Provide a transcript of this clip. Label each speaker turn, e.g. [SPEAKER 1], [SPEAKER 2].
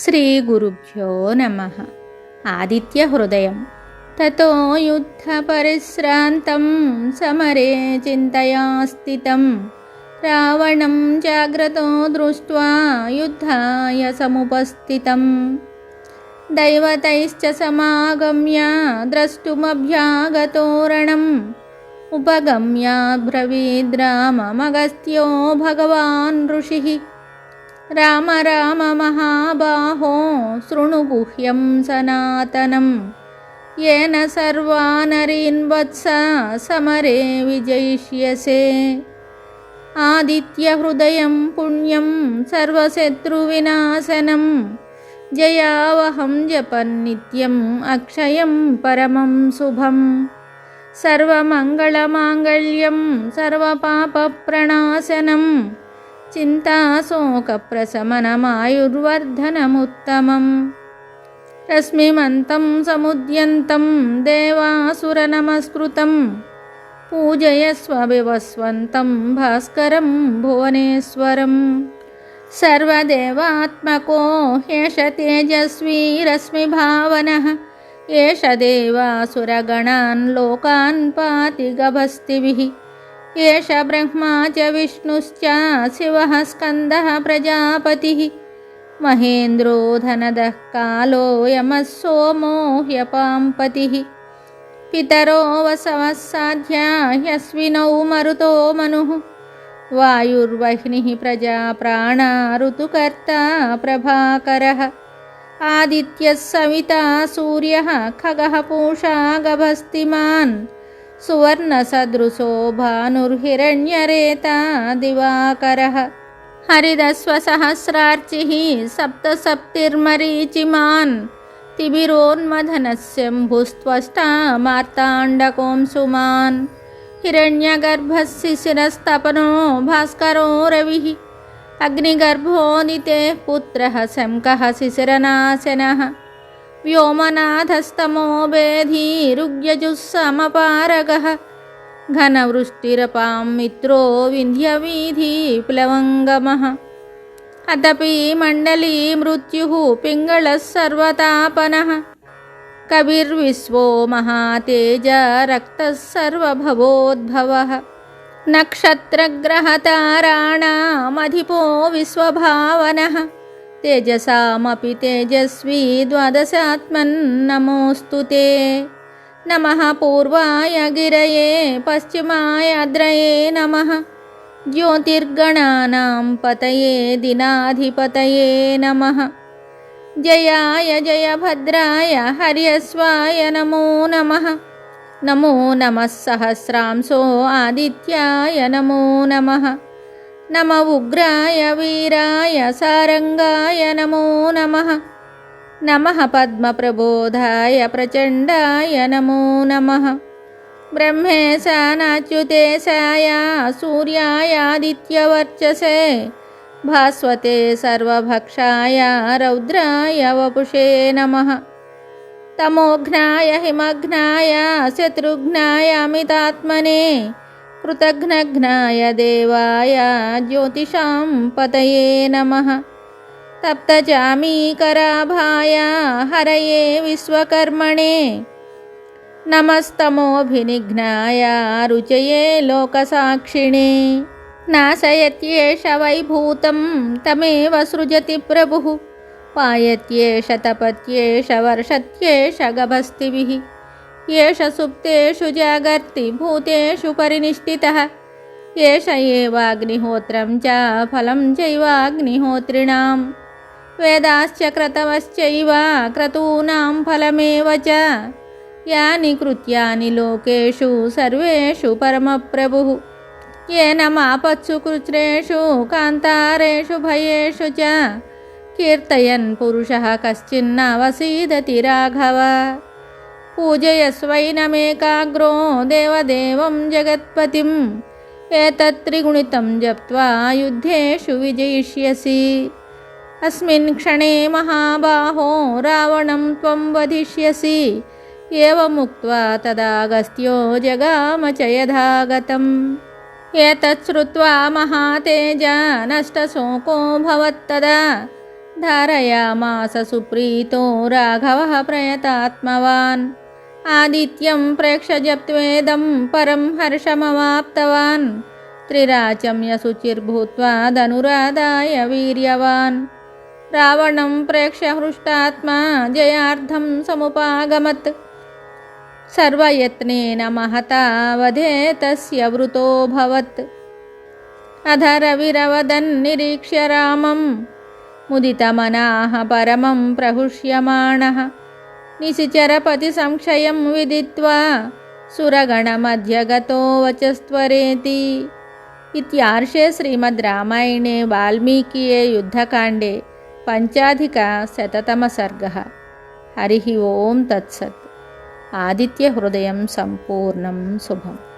[SPEAKER 1] శ్రీగురుభ్యో నమః. ఆదిత్యహృదయం. తతో యుద్ధపరిశ్రాంతం సమరే చింతయా స్థితం రావణం జాగ్రతో దృష్ట్వా యుద్ధాయ సముపస్థితం. దైవతైశ్చ సమాగమ్య ద్రష్టుమభ్యాగతోరణం ఉపగమ్య బ్రవీద్రామమగస్త్యో భగవాన్ ఋషిః. రామ రామ మహాబాహో శృణు గుహ్యం సనాతనం येन सर्वानरीन् वत्स समरे विजयिष्यसे. आदित्यहृदयं पुण्यं सर्वशत्रुविनाशनं जयावहं जपन्नित्यम् अक्षयं परमं शुभं. सर्वमङ्गलमाङ्गल्यं सर्वपापप्रणाशनं चिन्ताशोकप्रशमनमायुर्वर्धनमुत्तमम्. रश्मिमन्तं समुद्यन्तं देवासुरनमस्कृतं पूजयस्व विवस्वन्तं भास्करं भुवनेश्वरं. सर्वदेवात्मको ह्येष तेजस्वी रश्मिभावनः एष देवासुरगणान् लोकान् पाति गभस्तिभिः. एष ब्रह्मा च विष्णुश्च शिवः स्कन्दः प्रजापतिः महेन्द्रो धनदः कालो यमः सोमो ह्यपाम्पतिः. पितरो वसवः साध्या ह्यश्विनौ मरुतो मनुः वायुर्वह्निः प्रजाप्राणा ऋतुकर्ता प्रभाकरः. आदित्यः सविता सूर्यः खगः पूषा गभस्तिमान् सुवर्णसदृशो भानुर्हिरण्यरेता दिवाकरः. हरिदस्वसहस्रार्चिः सप्तसप्तिर्मरीचिमान् तिबिरोन्मथनस्यम्भुस्त्वष्टा मार्ताण्डकोऽंशुमान्. हिरण्यगर्भः शिशिरस्तपनो भास्करो रविः अग्निगर्भोदितेः पुत्रः शङ्कः शिशिरनाशनः. व्योमनाथस्तमो वेधीरुग्यजुः समपारगः घनवृष्टिरपां मित्रो विन्ध्यवीधि प्लवङ्गमः. अतपि मण्डली मृत्युः पिङ्गळः सर्वतापनः कविर्विश्वो महातेज रक्तः सर्वभवोद्भवः. नक्षत्रग्रहताराणामधिपो विश्वभावनः तेजसामपि तेजस्वी द्वादशात्मन्नमोऽस्तु ते. नमः पूर्वाय गिरये पश्चिमायाद्रये नमः ज्योतिर्गणानां पतये दिनाधिपतये नमः. जयाय जयभद्राय हर्यश्वाय नमो नमः. नमो नमः सहस्रांशो आदित्याय नमो नमः. नम उग्राय वीराय सारंगाय नमो नमः. नमः पद्मप्रबोधाय प्रचण्डाय नमो नमः. ब्रह्मेशानाच्युतेशाय सूर्याय आदित्यवर्चसे भास्वते सर्वभक्षाय रौद्राय वपुषे नमः. तमोघ्नाय हिमघ्नाय शत्रुघ्नाय अमितात्मने कृतघ्नघ्नाय देवाय ज्योतिषां पतये नमः. तप्तचामीकराभाय हरये विश्वकर्मणे नमस्तमोभिनिघ्नाय रुचये लोकसाक्षिणे. नाशयत्येष वैभूतं तमेव सृजति प्रभुः पायत्येष तपत्येष वर्षत्येष गभस्तिभिः. एष सुप्तेषु जागर्ति भूतेषु परिनिष्ठितः एष एवाग्निहोत्रं च फलं चैवाग्निहोत्रिणां. वेदाश्च क्रतवश्चैव क्रतूनां फलमेव च यानि कृत्यानि लोकेषु सर्वेषु परमप्रभुः. येन मापत्सु कृच्छ्रेषु कान्तारेषु भयेषु च कीर्तयन् पुरुषः कश्चिन्नावसीदति राघव. पूजयस्वैनमेकाग्रो देवदेवं जगत्पतिम् एतत्त्रिगुणितं जप्त्वा युद्धेषु विजयिष्यसि. अस्मिन् क्षणे महाबाहो रावणं त्वं वधिष्यसि. एवमुक्त्वा तदागस्त्यो जगाम च यथागतम्. एतत् श्रुत्वा महातेजा नष्टशोको भवत्तदा धारयामास सुप्रीतो राघवः प्रयतात्मवान् आदित्यं प्रेक्ष्य जप्त्वेदं परं हर्षमवाप्तवान् त्रिराचम्य शुचिर्भूत्वा धनुरादाय वीर्यवान् रावणं प्रेक्ष्य हृष्टात्मा जयार्थं समुपागमत् सर्वयत्नेन महता वधे तस्य वृतोऽभवत् अधरविरवदन्निरीक्ष्य रामं मुदितमनाः परमं प्रहुष्यमाणः निशिचरपतिसंक्षयं विदित्वा सुरगणमध्यगतो वचस्त्वरेति। इत्यार्षे श्रीमद्रामायणे वाल्मीकिये युद्धकाण्डे 5+100तमः सर्गः। हरिः ओं तत्सत्। आदित्यहृदयं सम्पूर्णं शुभम्।